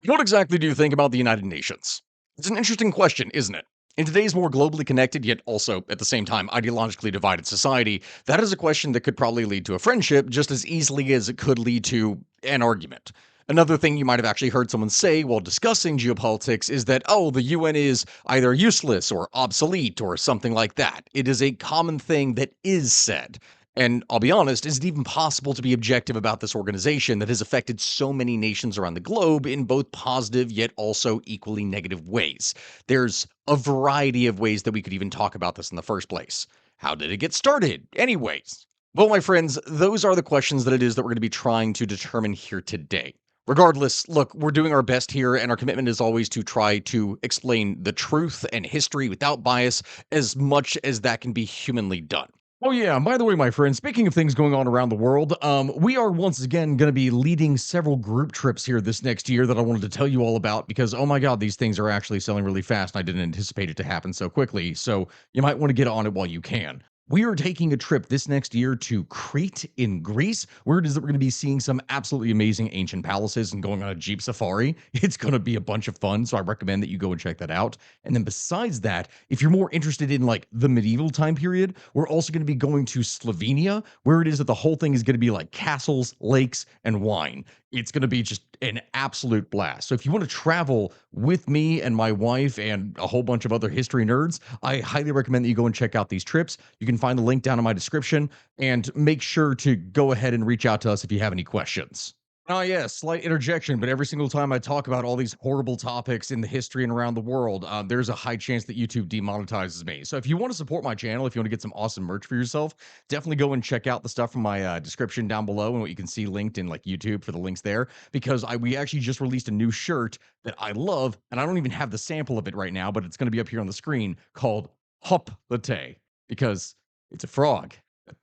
What exactly do you think about the United Nations? It's an interesting question, isn't it? In today's more globally connected, yet also at the same time ideologically divided society, that is a question that could probably lead to a friendship just as easily as it could lead to an argument. Another thing you might have actually heard someone say while discussing geopolitics is that, oh, the UN is either useless or obsolete or something like that. It is a common thing that is said. And I'll be honest, is it even possible to be objective about this organization that has affected so many nations around the globe in both positive yet also equally negative ways? There's a variety of ways that we could even talk about this in the first place. How did it get started, anyways? Well, my friends, those are the questions that it is that we're going to be trying to determine here today. Regardless, look, we're doing our best here, and our commitment is always to try to explain the truth and history without bias as much as that can be humanly done. Oh yeah, and by the way, my friend, speaking of things going on around the world, we are once again going to be leading several group trips here this next year that I wanted to tell you all about because, oh my God, these things are actually selling really fast and I didn't anticipate it to happen so quickly. So you might want to get on it while you can. We are taking a trip this next year to Crete in Greece, where it is that we're going to be seeing some absolutely amazing ancient palaces and going on a Jeep safari. It's going to be a bunch of fun, so I recommend that you go and check that out. And then besides that, if you're more interested in like the medieval time period, we're also going to be going to Slovenia, where it is that the whole thing is going to be like castles, lakes, and wine. It's going to be just an absolute blast. So if you want to travel with me and my wife and a whole bunch of other history nerds, I highly recommend that you go and check out these trips. You can find the link down in my description and make sure to go ahead and reach out to us if you have any questions. Oh, yeah, slight interjection, but every single time I talk about all these horrible topics in the history and around the world, there's a high chance that YouTube demonetizes me. So if you want to support my channel, if you want to get some awesome merch for yourself, definitely go and check out the stuff from my description down below and what you can see linked in like YouTube for the links there. Because we actually just released a new shirt that I love, and I don't even have the sample of it right now, but it's going to be up here on the screen called Hop Latte because it's a frog.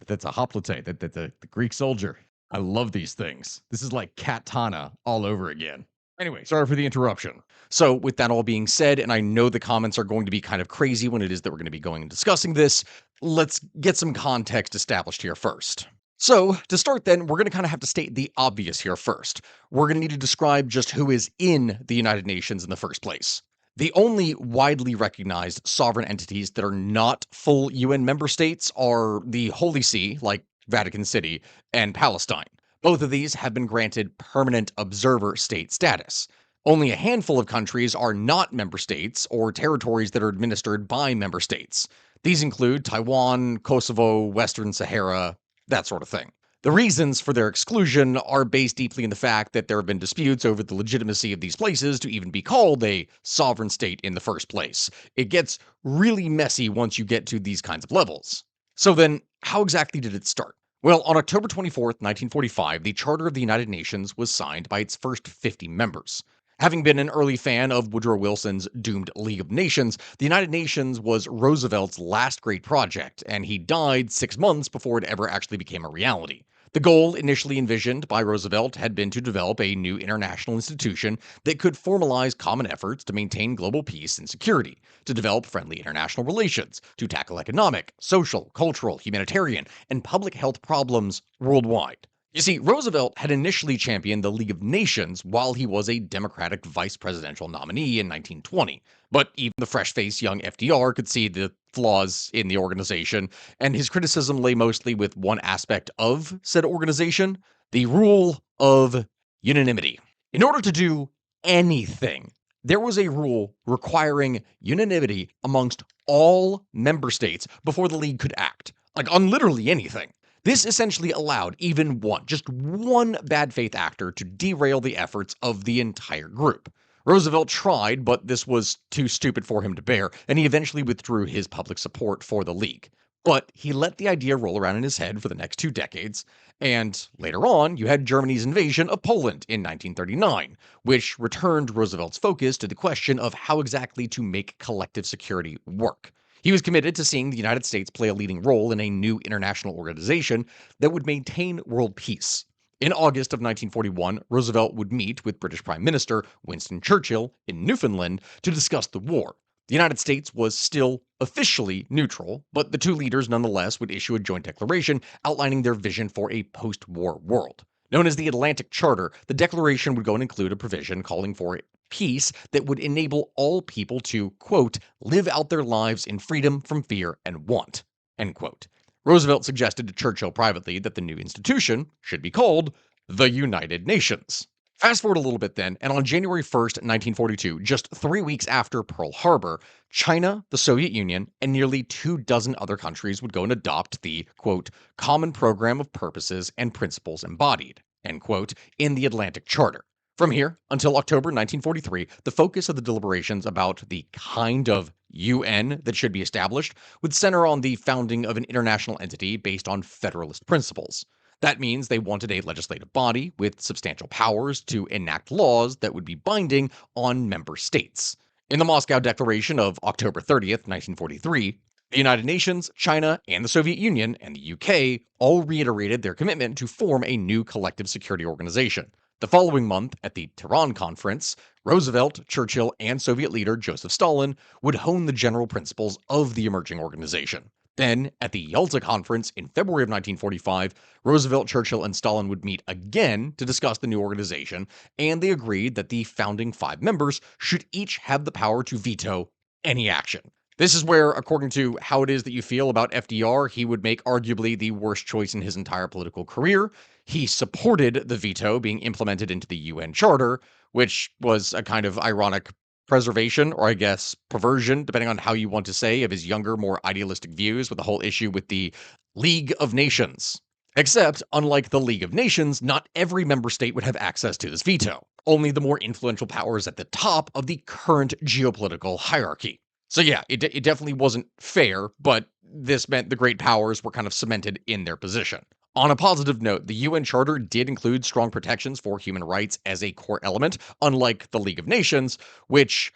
That's a hoplite, the Greek soldier. I love these things. This is like Katana all over again. Anyway, sorry for the interruption. So, with that all being said, and I know the comments are going to be kind of crazy when it is that we're going to be going and discussing this, let's get some context established here first. So, to start, then, we're going to kind of have to state the obvious here first. We're going to need to describe just who is in the United Nations in the first place. The only widely recognized sovereign entities that are not full UN member states are the Holy See, like Vatican City, and Palestine. Both of these have been granted permanent observer state status. Only a handful of countries are not member states or territories that are administered by member states. These include Taiwan, Kosovo, Western Sahara, that sort of thing. The reasons for their exclusion are based deeply in the fact that there have been disputes over the legitimacy of these places to even be called a sovereign state in the first place. It gets really messy once you get to these kinds of levels. So then, how exactly did it start? Well, on October 24th, 1945, the Charter of the United Nations was signed by its first 50 members. Having been an early fan of Woodrow Wilson's doomed League of Nations, the United Nations was Roosevelt's last great project, and he died 6 months before it ever actually became a reality. The goal initially envisioned by Roosevelt had been to develop a new international institution that could formalize common efforts to maintain global peace and security, to develop friendly international relations, to tackle economic, social, cultural, humanitarian, and public health problems worldwide. You see, Roosevelt had initially championed the League of Nations while he was a Democratic vice presidential nominee in 1920. But even the fresh faced young FDR could see the flaws in the organization, and his criticism lay mostly with one aspect of said organization: the rule of unanimity. In order to do anything, there was a rule requiring unanimity amongst all member states before the League could act, like on literally anything. This essentially allowed even just one bad faith actor to derail the efforts of the entire group. Roosevelt tried, but this was too stupid for him to bear, and he eventually withdrew his public support for the League. But he let the idea roll around in his head for the next 2 decades, and later on, you had Germany's invasion of Poland in 1939, which returned Roosevelt's focus to the question of how exactly to make collective security work. He was committed to seeing the United States play a leading role in a new international organization that would maintain world peace. In August of 1941, Roosevelt would meet with British Prime Minister Winston Churchill in Newfoundland to discuss the war. The United States was still officially neutral, but the two leaders nonetheless would issue a joint declaration outlining their vision for a post-war world. Known as the Atlantic Charter, the declaration would go and include a provision calling for peace that would enable all people to, quote, live out their lives in freedom from fear and want, end quote. Roosevelt suggested to Churchill privately that the new institution should be called the United Nations. Fast forward a little bit then, and on January 1st, 1942, just 3 weeks after Pearl Harbor, China, the Soviet Union, and nearly 24 other countries would go and adopt the, quote, common program of purposes and principles embodied, end quote, in the Atlantic Charter. From here until October 1943, the focus of the deliberations about the kind of UN that should be established would center on the founding of an international entity based on federalist principles. That means they wanted a legislative body with substantial powers to enact laws that would be binding on member states. In the Moscow Declaration of October 30th, 1943, the United Nations, China, and the Soviet Union and the UK all reiterated their commitment to form a new collective security organization. The following month, at the Tehran Conference, Roosevelt, Churchill, and Soviet leader Joseph Stalin would hone the general principles of the emerging organization. Then, at the Yalta Conference in February of 1945, Roosevelt, Churchill, and Stalin would meet again to discuss the new organization, and they agreed that the founding 5 members should each have the power to veto any action. This is where, according to how it is that you feel about FDR, he would make arguably the worst choice in his entire political career. He supported the veto being implemented into the UN Charter, which was a kind of ironic preservation, or I guess perversion, depending on how you want to say, of his younger, more idealistic views with the whole issue with the League of Nations. Except, unlike the League of Nations, not every member state would have access to this veto. Only the more influential powers at the top of the current geopolitical hierarchy. So yeah, it definitely wasn't fair, but this meant the great powers were kind of cemented in their position. On a positive note, the UN Charter did include strong protections for human rights as a core element, unlike the League of Nations, which,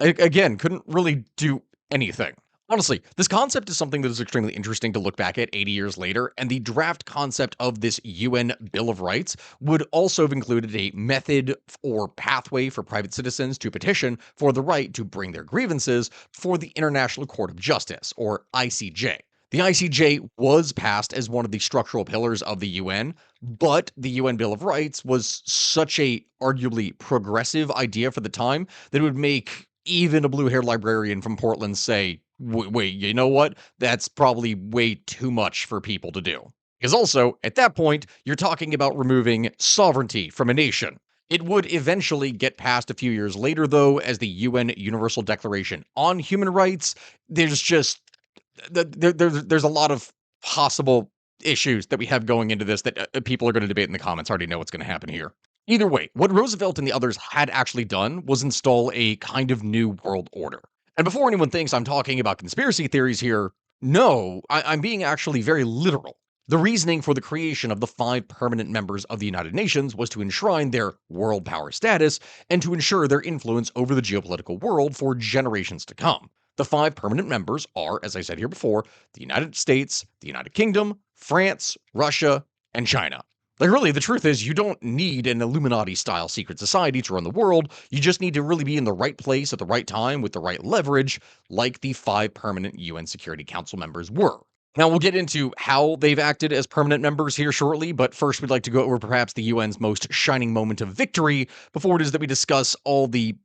again, couldn't really do anything. Honestly, this concept is something that is extremely interesting to look back at 80 years later, and the draft concept of this UN Bill of Rights would also have included a method or pathway for private citizens to petition for the right to bring their grievances for the International Court of Justice, or ICJ. The ICJ was passed as one of the structural pillars of the UN, but the UN Bill of Rights was such a arguably progressive idea for the time that it would make even a blue-haired librarian from Portland say, wait, you know what? That's probably way too much for people to do. Because also, at that point, you're talking about removing sovereignty from a nation. It would eventually get passed a few years later, though, as the UN Universal Declaration on Human Rights. There's just there's a lot of possible issues that we have going into this that people are going to debate in the comments. I already know what's going to happen here. Either way, what Roosevelt and the others had actually done was install a kind of new world order. And before anyone thinks I'm talking about conspiracy theories here, no, I'm being actually very literal. The reasoning for the creation of the 5 permanent members of the United Nations was to enshrine their world power status and to ensure their influence over the geopolitical world for generations to come. The 5 permanent members are, as I said here before, the United States, the United Kingdom, France, Russia, and China. Like, really, the truth is, you don't need an Illuminati-style secret society to run the world. You just need to really be in the right place at the right time with the right leverage, like the 5 permanent UN Security Council members were. Now, we'll get into how they've acted as permanent members here shortly, but first we'd like to go over perhaps the UN's most shining moment of victory before it is that we discuss all the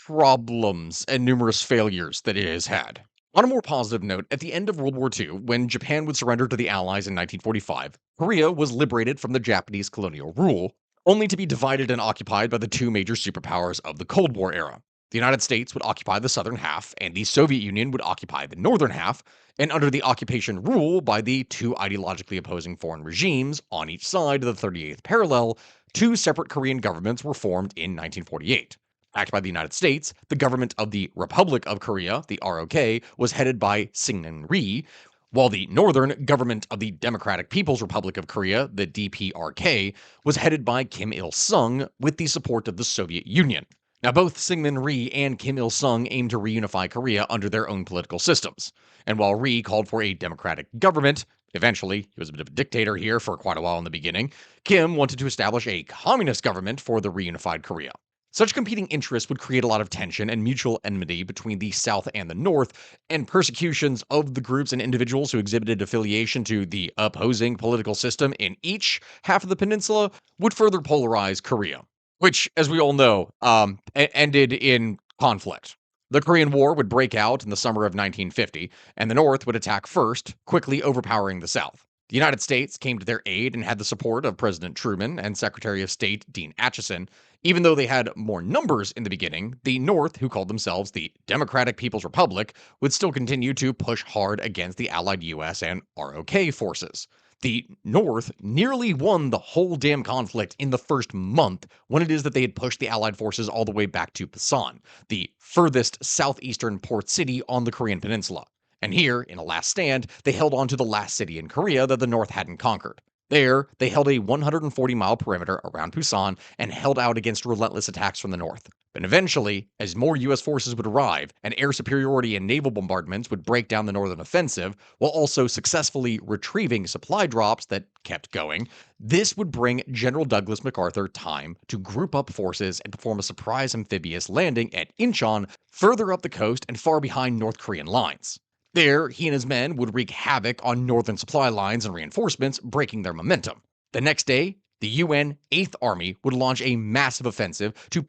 problems and numerous failures that it has had. On a more positive note, at the end of World War II, when Japan would surrender to the Allies in 1945, Korea was liberated from the Japanese colonial rule, only to be divided and occupied by the 2 major superpowers of the Cold War era. The United States would occupy the southern half, and the Soviet Union would occupy the northern half, and under the occupation rule by the 2 ideologically opposing foreign regimes on each side of the 38th parallel, 2 separate Korean governments were formed in 1948. Backed by the United States, the government of the Republic of Korea, the ROK, was headed by Syngman Rhee, while the Northern Government of the Democratic People's Republic of Korea, the DPRK, was headed by Kim Il-sung with the support of the Soviet Union. Now, both Syngman Rhee and Kim Il-sung aimed to reunify Korea under their own political systems. And while Rhee called for a democratic government, eventually, he was a bit of a dictator here for quite a while in the beginning, Kim wanted to establish a communist government for the reunified Korea. Such competing interests would create a lot of tension and mutual enmity between the South and the North, and persecutions of the groups and individuals who exhibited affiliation to the opposing political system in each half of the peninsula would further polarize Korea, which, as we all know, ended in conflict. The Korean War would break out in the summer of 1950, and the North would attack first, quickly overpowering the South. The United States came to their aid and had the support of President Truman and Secretary of State Dean Acheson. Even though they had more numbers in the beginning, the North, who called themselves the Democratic People's Republic, would still continue to push hard against the allied US and ROK forces. The North nearly won the whole damn conflict in the first month when it is that they had pushed the allied forces all the way back to Busan, the furthest southeastern port city on the Korean peninsula. And here, in a last stand, they held on to the last city in Korea that the North hadn't conquered. There, they held a 140-mile perimeter around Busan and held out against relentless attacks from the north. But eventually, as more US forces would arrive, and air superiority and naval bombardments would break down the northern offensive, while also successfully retrieving supply drops that kept going, this would bring General Douglas MacArthur time to group up forces and perform a surprise amphibious landing at Incheon, further up the coast and far behind North Korean lines. There, he and his men would wreak havoc on northern supply lines and reinforcements, breaking their momentum. The next day, the UN 8th Army would launch a massive offensive to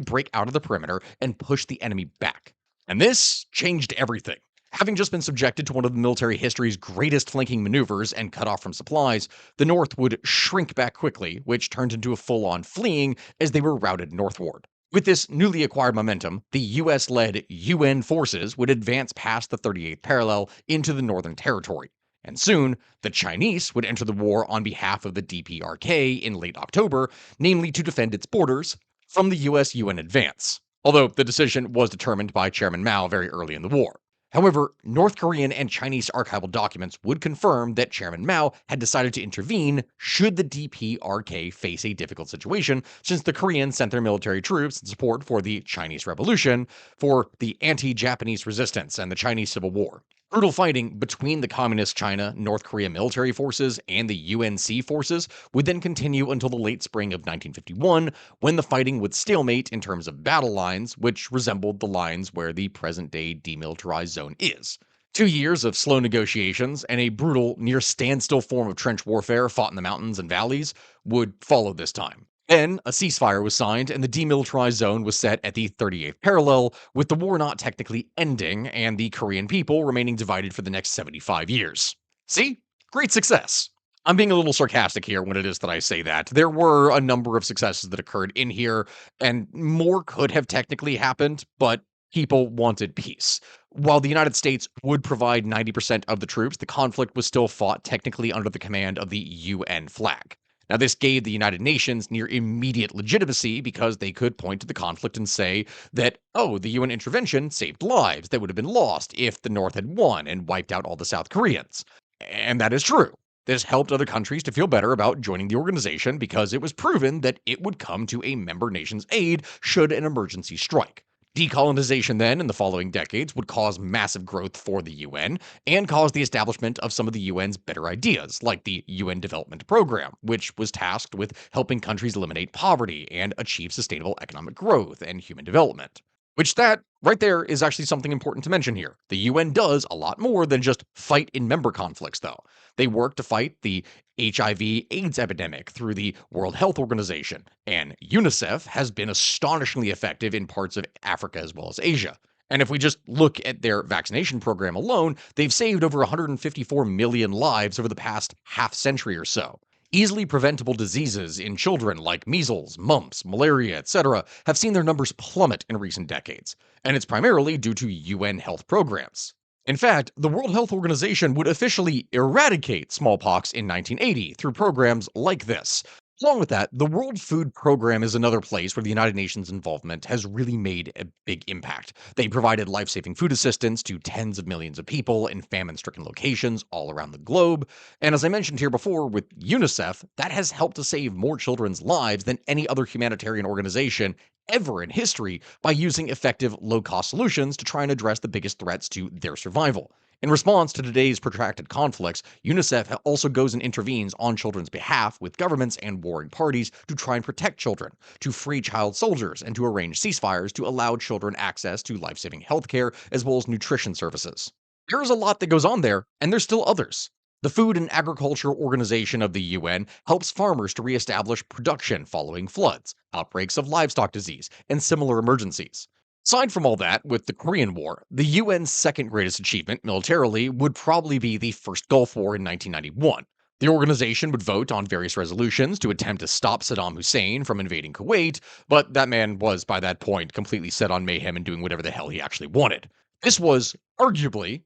break out of the perimeter and push the enemy back. And this changed everything. Having just been subjected to one of the military history's greatest flanking maneuvers and cut off from supplies, the North would shrink back quickly, which turned into a full on fleeing as they were routed northward. With this newly acquired momentum, the US led UN forces would advance past the 38th parallel into the Northern Territory. And soon, the Chinese would enter the war on behalf of the DPRK in late October, namely to defend its borders from the US UN advance, although the decision was determined by Chairman Mao very early in the war. However, North Korean and Chinese archival documents would confirm that Chairman Mao had decided to intervene should the DPRK face a difficult situation, since the Koreans sent their military troops in support for the Chinese Revolution, for the anti-Japanese resistance and the Chinese Civil War. Brutal fighting between the Communist China North Korea military forces and the UNC forces would then continue until the late spring of 1951, when the fighting would stalemate in terms of battle lines, which resembled the lines where the present day demilitarized zone is. 2 years of slow negotiations and a brutal, near standstill form of trench warfare fought in the mountains and valleys would follow this time. Then, a ceasefire was signed, and the demilitarized zone was set at the 38th parallel, with the war not technically ending and the Korean people remaining divided for the next 75 years. See? Great success. I'm being a little sarcastic here when it is that I say that. There were a number of successes that occurred in here, and more could have technically happened, but people wanted peace. While the United States would provide 90% of the troops, the conflict was still fought technically under the command of the UN flag. Now, this gave the United Nations near immediate legitimacy because they could point to the conflict and say that, oh, the UN intervention saved lives that would have been lost if the North had won and wiped out all the South Koreans. And that is true. This helped other countries to feel better about joining the organization because it was proven that it would come to a member nation's aid should an emergency strike. Decolonization then, in the following decades, would cause massive growth for the UN and cause the establishment of some of the UN's better ideas, like the UN Development Program, which was tasked with helping countries eliminate poverty and achieve sustainable economic growth and human development. Which that, right there, is actually something important to mention here. The UN does a lot more than just fight in member conflicts, though. They work to fight the HIV/AIDS epidemic through the World Health Organization, and UNICEF has been astonishingly effective in parts of Africa as well as Asia. And if we just look at their vaccination program alone, they've saved over 154 million lives over the past half century or so. Easily preventable diseases in children like measles, mumps, malaria, etc., have seen their numbers plummet in recent decades, and it's primarily due to UN health programs. In fact, the World Health Organization would officially eradicate smallpox in 1980 through programs like this. Along with that, the World Food Program is another place where the United Nations' involvement has really made a big impact. They provided life-saving food assistance to tens of millions of people in famine-stricken locations all around the globe. And as I mentioned here before with UNICEF, that has helped to save more children's lives than any other humanitarian organization ever in history by using effective low-cost solutions to try and address the biggest threats to their survival. In response to today's protracted conflicts, UNICEF also goes and intervenes on children's behalf with governments and warring parties to try and protect children, to free child soldiers, and to arrange ceasefires to allow children access to life saving healthcare as well as nutrition services. There's a lot that goes on there, and there's still others. The Food and Agriculture Organization of the UN helps farmers to reestablish production following floods, outbreaks of livestock disease, and similar emergencies. Aside from all that, with the Korean War, the UN's second greatest achievement militarily would probably be the first Gulf War in 1991. The organization would vote on various resolutions to attempt to stop Saddam Hussein from invading Kuwait, but that man was by that point completely set on mayhem and doing whatever the hell he actually wanted. This was arguably,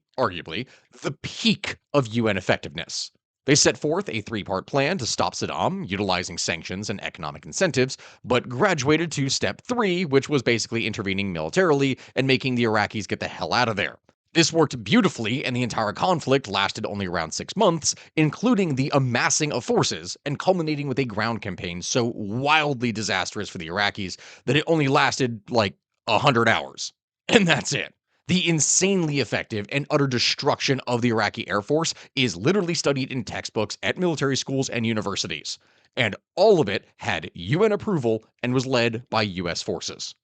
the peak of UN effectiveness. They set forth a three-part plan to stop Saddam, utilizing sanctions and economic incentives, but graduated to step three, which was basically intervening militarily and making the Iraqis get the hell out of there. This worked beautifully, and the entire conflict lasted only around 6 months, including the amassing of forces and culminating with a ground campaign so wildly disastrous for the Iraqis that it only lasted like 100 hours. And that's it. The insanely effective and utter destruction of the Iraqi Air Force is literally studied in textbooks at military schools and universities. And all of it had UN approval and was led by US forces.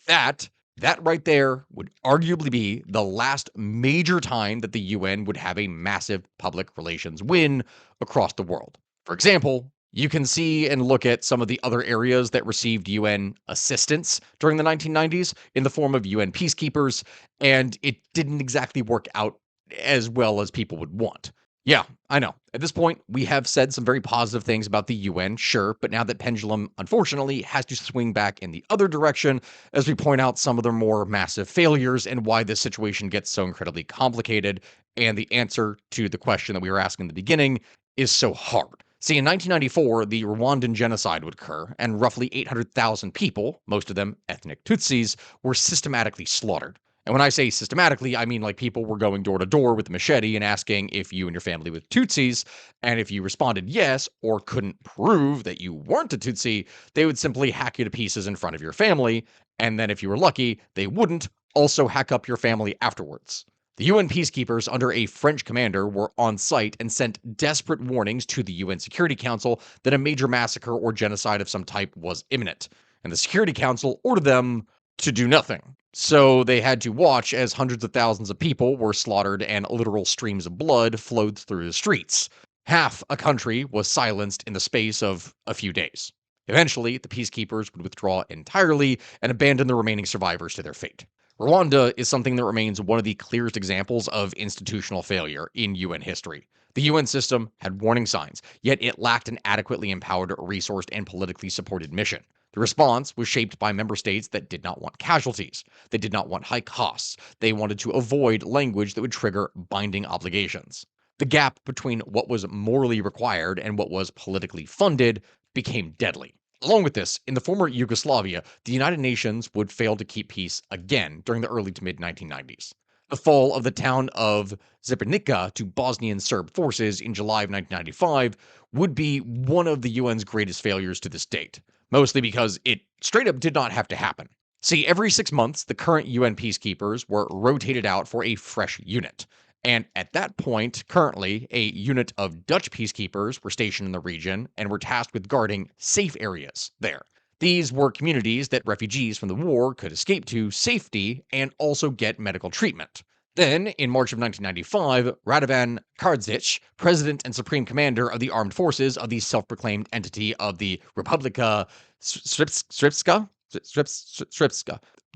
That that right there would arguably be the last major time that the UN would have a massive public relations win across the world. For example, you can see and look at some of the other areas that received UN assistance during the 1990s in the form of UN peacekeepers, and it didn't exactly work out as well as people would want. Yeah, I know. At this point, we have said some very positive things about the UN, sure, but now that pendulum, unfortunately, has to swing back in the other direction as we point out some of their more massive failures and why this situation gets so incredibly complicated. And the answer to the question that we were asking in the beginning is so hard. See, in 1994, the Rwandan genocide would occur, and roughly 800,000 people, most of them ethnic Tutsis, were systematically slaughtered. And when I say systematically, I mean like people were going door to door with a machete and asking if you and your family were Tutsis, and if you responded yes or couldn't prove that you weren't a Tutsi, they would simply hack you to pieces in front of your family, and then if you were lucky, they wouldn't also hack up your family afterwards. The UN peacekeepers under a French commander were on site and sent desperate warnings to the UN Security Council that a major massacre or genocide of some type was imminent. And the Security Council ordered them to do nothing. So they had to watch as hundreds of thousands of people were slaughtered and literal streams of blood flowed through the streets. Half a country was silenced in the space of a few days. Eventually, the peacekeepers would withdraw entirely and abandon the remaining survivors to their fate. Rwanda is something that remains one of the clearest examples of institutional failure in UN history. The UN system had warning signs, yet it lacked an adequately empowered, resourced, and politically supported mission. The response was shaped by member states that did not want casualties. They did not want high costs. They wanted to avoid language that would trigger binding obligations. The gap between what was morally required and what was politically funded became deadly. Along with this, in the former Yugoslavia, the United Nations would fail to keep peace again during the early to mid 1990s. The fall of the town of Srebrenica to Bosnian Serb forces in July of 1995 would be one of the UN's greatest failures to this date, mostly because it straight up did not have to happen. See, every 6 months, the current UN peacekeepers were rotated out for a fresh unit. And at that point, currently, a unit of Dutch peacekeepers were stationed in the region and were tasked with guarding safe areas there. These were communities that refugees from the war could escape to safety and also get medical treatment. Then, in March of 1995, Radovan Karadzic, president and supreme commander of the armed forces of the self-proclaimed entity of the Republika Srpska.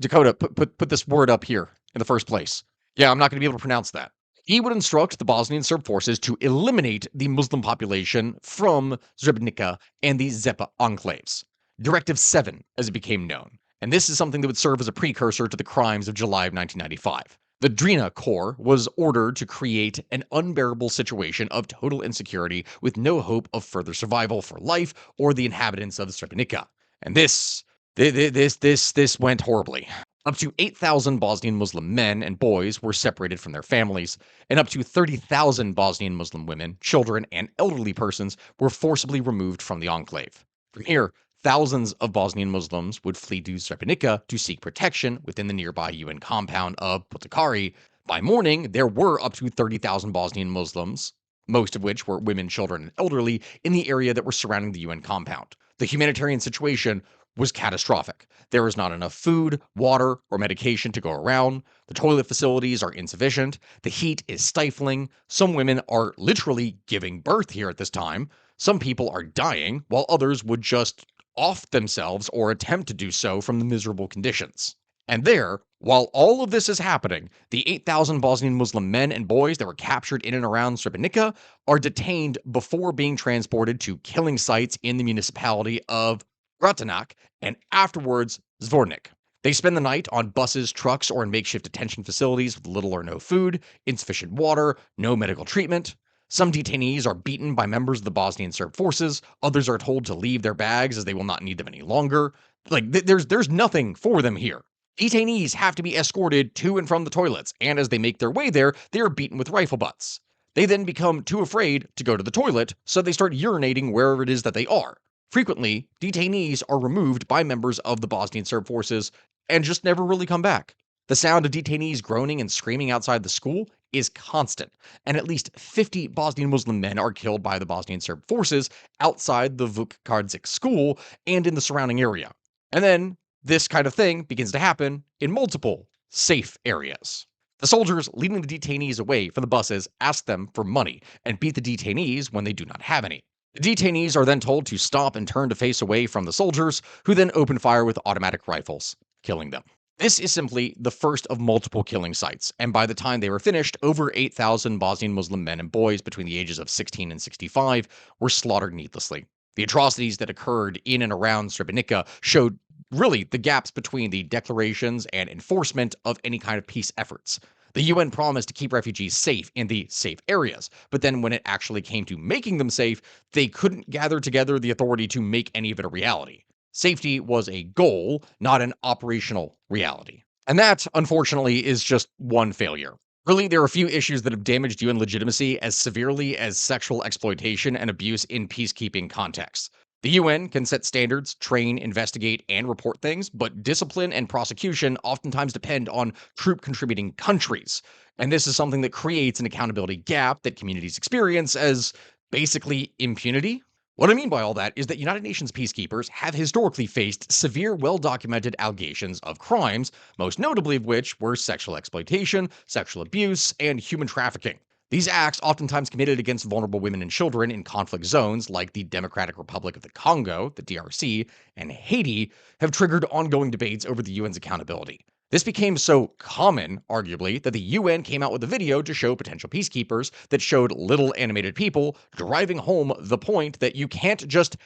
Dakota, put this word up here in the first place. Yeah, I'm not going to be able to pronounce that. He would instruct the Bosnian Serb forces to eliminate the Muslim population from Srebrenica and the Zepa enclaves. Directive 7, as it became known. And this is something that would serve as a precursor to the crimes of July of 1995. The Drina Corps was ordered to create an unbearable situation of total insecurity with no hope of further survival for life or the inhabitants of Srebrenica. And this went horribly. Up to 8,000 Bosnian Muslim men and boys were separated from their families, and up to 30,000 Bosnian Muslim women, children, and elderly persons were forcibly removed from the enclave. From here, thousands of Bosnian Muslims would flee to Srebrenica to seek protection within the nearby UN compound of Putakari, By morning, there were up to 30,000 Bosnian Muslims, most of which were women, children, and elderly, in the area that were surrounding the UN compound. The humanitarian situation was catastrophic. There is not enough food, water, or medication to go around. The toilet facilities are insufficient. The heat is stifling. Some women are literally giving birth here at this time. Some people are dying, while others would just off themselves or attempt to do so from the miserable conditions. And there, while all of this is happening, the 8,000 Bosnian Muslim men and boys that were captured in and around Srebrenica are detained before being transported to killing sites in the municipality of Gratanak and afterwards Zvornik. They spend the night on buses, trucks, or in makeshift detention facilities with little or no food, insufficient water, no medical treatment. Some detainees are beaten by members of the Bosnian Serb forces. Others are told to leave their bags as they will not need them any longer. There's nothing for them here. Detainees have to be escorted to and from the toilets, and as they make their way there, they are beaten with rifle butts. They then become too afraid to go to the toilet, so they start urinating wherever it is that they are. Frequently, detainees are removed by members of the Bosnian Serb forces and just never really come back. The sound of detainees groaning and screaming outside the school is constant, and at least 50 Bosnian Muslim men are killed by the Bosnian Serb forces outside the Vukardzik school and in the surrounding area. And then this kind of thing begins to happen in multiple safe areas. The soldiers leading the detainees away from the buses ask them for money and beat the detainees when they do not have any. The detainees are then told to stop and turn to face away from the soldiers, who then open fire with automatic rifles, killing them. This is simply the first of multiple killing sites, and by the time they were finished, over 8,000 Bosnian Muslim men and boys between the ages of 16 and 65 were slaughtered needlessly. The atrocities that occurred in and around Srebrenica showed really the gaps between the declarations and enforcement of any kind of peace efforts. The UN promised to keep refugees safe in the safe areas, but then when it actually came to making them safe, they couldn't gather together the authority to make any of it a reality. Safety was a goal, not an operational reality. And that, unfortunately, is just one failure. Really, there are a few issues that have damaged UN legitimacy as severely as sexual exploitation and abuse in peacekeeping contexts. The UN can set standards, train, investigate, and report things, but discipline and prosecution oftentimes depend on troop contributing countries. And this is something that creates an accountability gap that communities experience as basically impunity. What I mean by all that is that United Nations peacekeepers have historically faced severe, well documented allegations of crimes, most notably of which were sexual exploitation, sexual abuse, and human trafficking. These acts, oftentimes committed against vulnerable women and children in conflict zones like the Democratic Republic of the Congo, the DRC, and Haiti, have triggered ongoing debates over the UN's accountability. This became so common, arguably, that the UN came out with a video to show potential peacekeepers that showed little animated people driving home the point that you can't just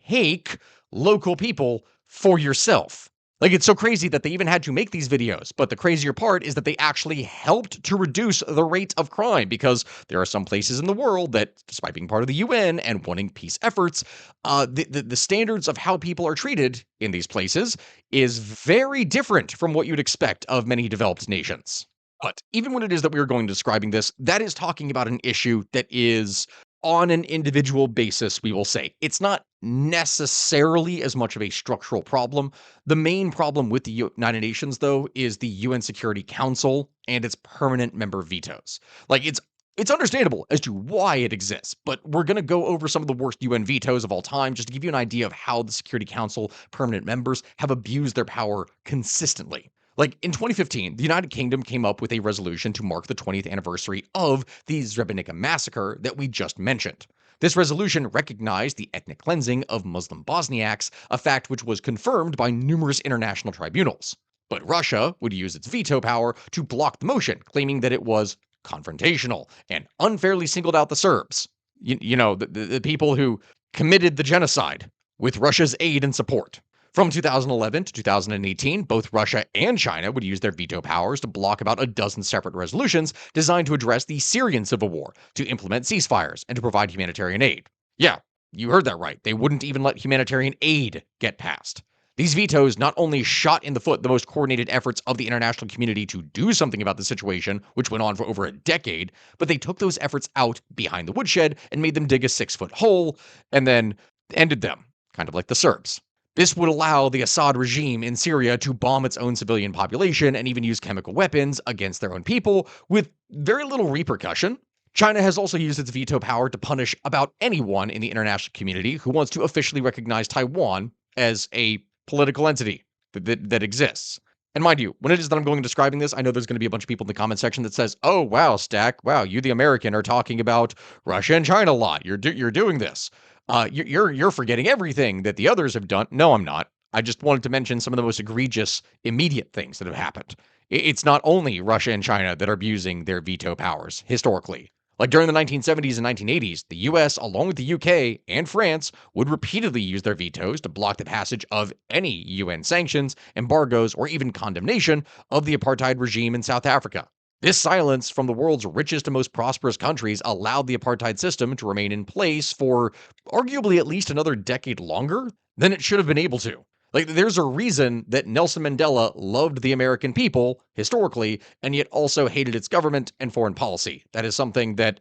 take local people for yourself. Like, it's so crazy that they even had to make these videos. But the crazier part is that they actually helped to reduce the rate of crime, because there are some places in the world that, despite being part of the UN and wanting peace efforts, the standards of how people are treated in these places is very different from what you'd expect of many developed nations. But even when it is that we are going to describing this, that is talking about an issue that is on an individual basis, we will say. It's not necessarily as much of a structural problem. The main problem with the United Nations, though, is the UN Security Council and its permanent member vetoes. Like, it's understandable as to why it exists, but we're going to go over some of the worst UN vetoes of all time just to give you an idea of how the Security Council permanent members have abused their power consistently. Like, in 2015, the United Kingdom came up with a resolution to mark the 20th anniversary of the Srebrenica massacre that we just mentioned. This resolution recognized the ethnic cleansing of Muslim Bosniaks, a fact which was confirmed by numerous international tribunals. But Russia would use its veto power to block the motion, claiming that it was confrontational and unfairly singled out the Serbs. The people who committed the genocide with Russia's aid and support. From 2011 to 2018, both Russia and China would use their veto powers to block about a dozen separate resolutions designed to address the Syrian civil war, to implement ceasefires, and to provide humanitarian aid. Yeah, you heard that right. They wouldn't even let humanitarian aid get passed. These vetoes not only shot in the foot the most coordinated efforts of the international community to do something about the situation, which went on for over a decade, but they took those efforts out behind the woodshed and made them dig a 6-foot hole, and then ended them, kind of like the Serbs. This would allow the Assad regime in Syria to bomb its own civilian population and even use chemical weapons against their own people with very little repercussion. China has also used its veto power to punish about anyone in the international community who wants to officially recognize Taiwan as a political entity that exists. And mind you, when it is that I'm going and describing this, I know there's going to be a bunch of people in the comment section that says, "Oh wow, Stack, wow, you the American are talking about Russia and China a lot. You're doing this. You're forgetting everything that the others have done." No, I'm not. I just wanted to mention some of the most egregious immediate things that have happened. It's not only Russia and China that are abusing their veto powers historically. Like during the 1970s and 1980s, the US, along with the UK and France, would repeatedly use their vetoes to block the passage of any UN sanctions, embargoes, or even condemnation of the apartheid regime in South Africa. This silence from the world's richest and most prosperous countries allowed the apartheid system to remain in place for arguably at least another decade longer than it should have been able to. Like, there's a reason that Nelson Mandela loved the American people historically, and yet also hated its government and foreign policy. That is something that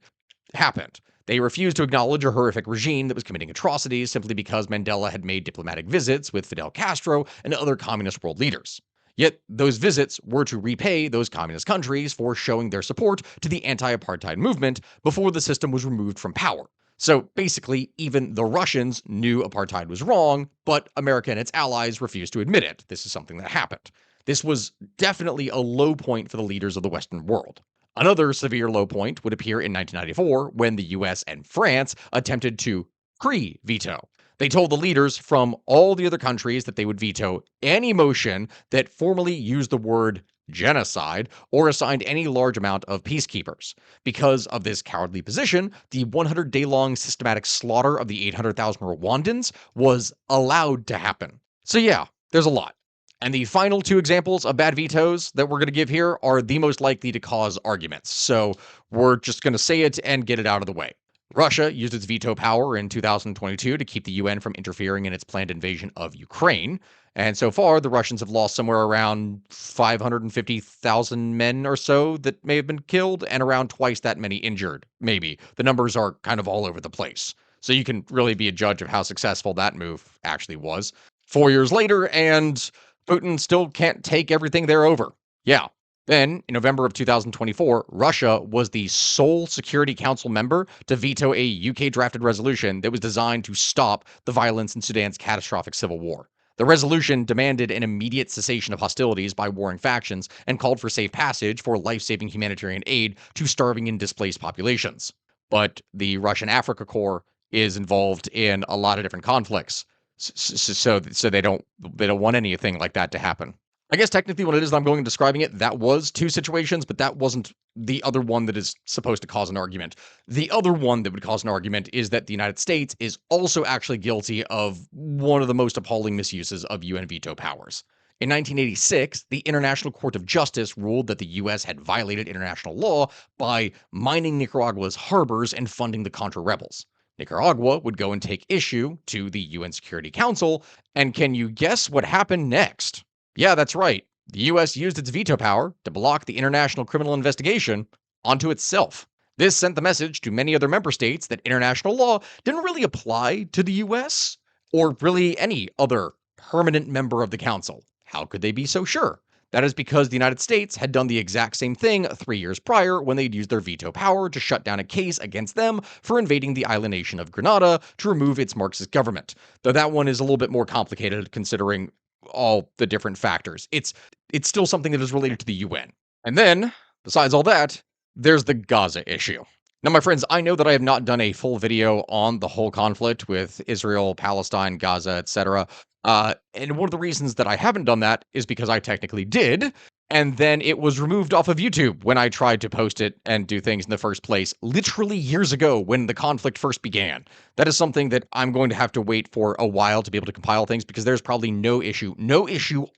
happened. They refused to acknowledge a horrific regime that was committing atrocities simply because Mandela had made diplomatic visits with Fidel Castro and other communist world leaders. Yet those visits were to repay those communist countries for showing their support to the anti-apartheid movement before the system was removed from power. So basically, even the Russians knew apartheid was wrong, but America and its allies refused to admit it. This is something that happened. This was definitely a low point for the leaders of the Western world. Another severe low point would appear in 1994 when the US and France attempted to pre-veto. They told the leaders from all the other countries that they would veto any motion that formally used the word genocide or assigned any large amount of peacekeepers. Because of this cowardly position, the 100-day long systematic slaughter of the 800,000 Rwandans was allowed to happen. So yeah, there's a lot. And the final two examples of bad vetoes that we're going to give here are the most likely to cause arguments. So we're just going to say it and get it out of the way. Russia used its veto power in 2022 to keep the UN from interfering in its planned invasion of Ukraine. And so far, the Russians have lost somewhere around 550,000 men or so that may have been killed, and around twice that many injured, maybe. The numbers are kind of all over the place. So you can really be a judge of how successful that move actually was. 4 years later, and Putin still can't take everything there over. Yeah. Then, in November of 2024, Russia was the sole Security Council member to veto a UK drafted resolution that was designed to stop the violence in Sudan's catastrophic civil war. The resolution demanded an immediate cessation of hostilities by warring factions and called for safe passage for life-saving humanitarian aid to starving and displaced populations. But the Russian Africa Corps is involved in a lot of different conflicts, so they don't want anything like that to happen. I guess technically when it is that I'm going and describing it, that was two situations, but that wasn't the other one that is supposed to cause an argument. The other one that would cause an argument is that the United States is also actually guilty of one of the most appalling misuses of UN veto powers. In 1986, the International Court of Justice ruled that the US had violated international law by mining Nicaragua's harbors and funding the Contra rebels. Nicaragua would go and take issue to the UN Security Council, and can you guess what happened next? Yeah, that's right. The US used its veto power to block the international criminal investigation onto itself. This sent the message to many other member states that international law didn't really apply to the US or really any other permanent member of the council. How could they be so sure? That is because the United States had done the exact same thing 3 years prior when they'd used their veto power to shut down a case against them for invading the island nation of Grenada to remove its Marxist government. Though that one is a little bit more complicated considering all the different factors. It's still something that is related to the UN. And then, besides all that, there's the Gaza issue. Now, my friends, I know that I have not done a full video on the whole conflict with Israel, Palestine, Gaza, etc. And one of the reasons that I haven't done that is because I technically did, and then it was removed off of YouTube when I tried to post it and do things in the first place, literally years ago when the conflict first began. That is something that I'm going to have to wait for a while to be able to compile things, because there's probably no issue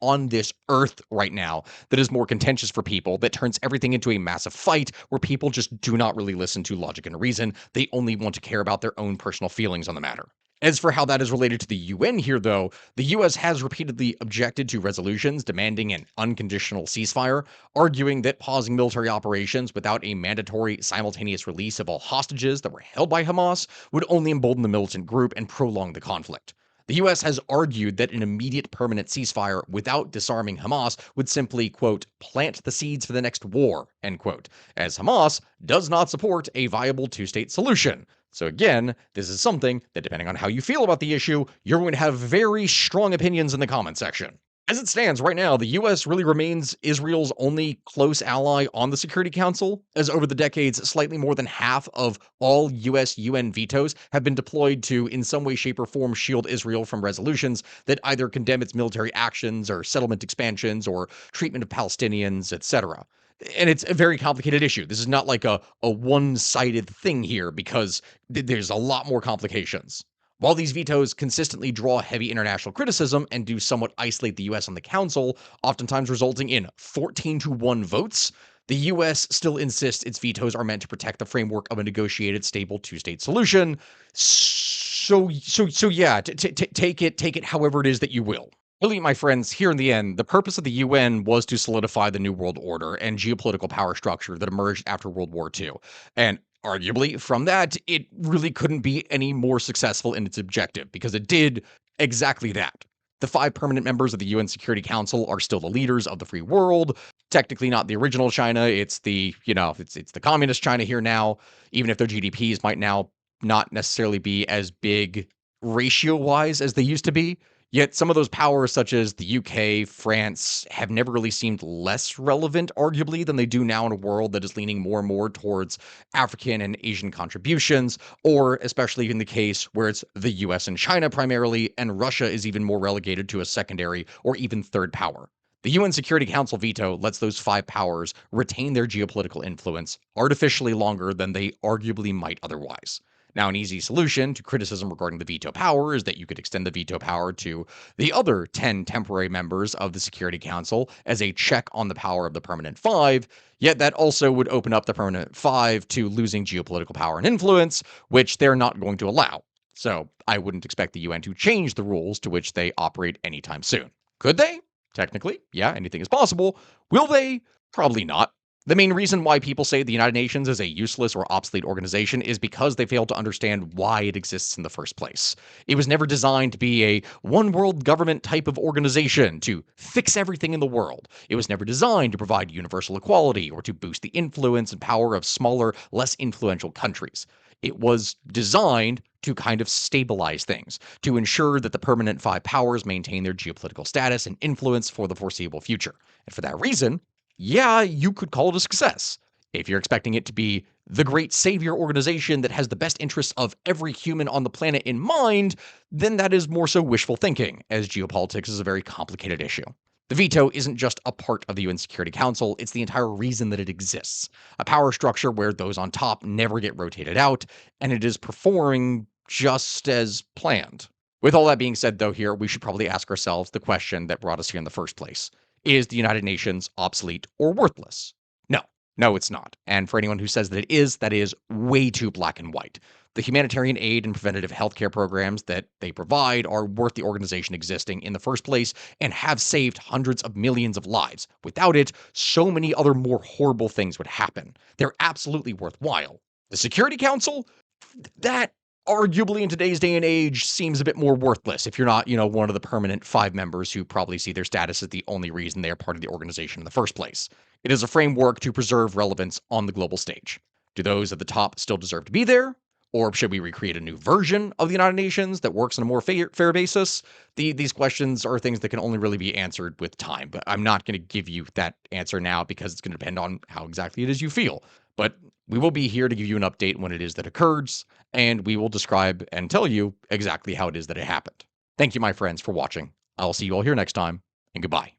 on this earth right now that is more contentious for people, that turns everything into a massive fight where people just do not really listen to logic and reason. They only want to care about their own personal feelings on the matter. As for how that is related to the UN here, though, the US has repeatedly objected to resolutions demanding an unconditional ceasefire, arguing that pausing military operations without a mandatory simultaneous release of all hostages that were held by Hamas would only embolden the militant group and prolong the conflict. The US has argued that an immediate permanent ceasefire without disarming Hamas would simply, quote, plant the seeds for the next war, end quote, as Hamas does not support a viable two-state solution. So again, this is something that, depending on how you feel about the issue, you're going to have very strong opinions in the comment section. As it stands right now, the US really remains Israel's only close ally on the Security Council, as over the decades, slightly more than half of all US UN vetoes have been deployed to, in some way, shape, or form, shield Israel from resolutions that either condemn its military actions or settlement expansions or treatment of Palestinians, etc. And it's a very complicated issue. This is not like a one-sided thing here because there's a lot more complications. While these vetoes consistently draw heavy international criticism and do somewhat isolate the US on the Council, oftentimes resulting in 14-1 votes, the US still insists its vetoes are meant to protect the framework of a negotiated, stable two-state solution. So yeah, take it however it is that you will. Really, my friends, here in the end, the purpose of the UN was to solidify the New World Order and geopolitical power structure that emerged after World War II. And arguably, from that, it really couldn't be any more successful in its objective because it did exactly that. The 5 permanent members of the UN Security Council are still the leaders of the free world. Technically not the original China, it's it's the communist China here now, even if their GDPs might now not necessarily be as big ratio-wise as they used to be. Yet some of those powers, such as the UK, France, have never really seemed less relevant, arguably, than they do now in a world that is leaning more and more towards African and Asian contributions, or especially in the case where it's the US and China primarily, and Russia is even more relegated to a secondary or even third power. The UN Security Council veto lets those 5 powers retain their geopolitical influence artificially longer than they arguably might otherwise. Now, an easy solution to criticism regarding the veto power is that you could extend the veto power to the other 10 temporary members of the Security Council as a check on the power of the permanent 5, yet that also would open up the permanent 5 to losing geopolitical power and influence, which they're not going to allow. So I wouldn't expect the UN to change the rules to which they operate anytime soon. Could they? Technically, yeah, anything is possible. Will they? Probably not. The main reason why people say the United Nations is a useless or obsolete organization is because they fail to understand why it exists in the first place. It was never designed to be a one world government type of organization to fix everything in the world. It was never designed to provide universal equality or to boost the influence and power of smaller, less influential countries. It was designed to kind of stabilize things, to ensure that the permanent 5 powers maintain their geopolitical status and influence for the foreseeable future. And for that reason, yeah, you could call it a success. If you're expecting it to be the great savior organization that has the best interests of every human on the planet in mind, then that is more so wishful thinking, as geopolitics is a very complicated issue. The veto isn't just a part of the UN Security Council, it's the entire reason that it exists. A power structure where those on top never get rotated out, and it is performing just as planned. With all that being said, though, here, we should probably ask ourselves the question that brought us here in the first place. Is the United Nations obsolete or worthless? No, no, it's not. And for anyone who says that is way too black and white. The humanitarian aid and preventative healthcare programs that they provide are worth the organization existing in the first place and have saved hundreds of millions of lives. Without it, so many other more horrible things would happen. They're absolutely worthwhile. The Security Council? That arguably in today's day and age seems a bit more worthless if you're not, one of the permanent 5 members who probably see their status as the only reason they are part of the organization in the first place. It is a framework to preserve relevance on the global stage. Do those at the top still deserve to be there? Or should we recreate a new version of the United Nations that works on a more fair basis? These questions are things that can only really be answered with time, but I'm not going to give you that answer now because it's going to depend on how exactly it is you feel. But we will be here to give you an update when it is that occurs, and we will describe and tell you exactly how it is that it happened. Thank you, my friends, for watching. I will see you all here next time, and goodbye.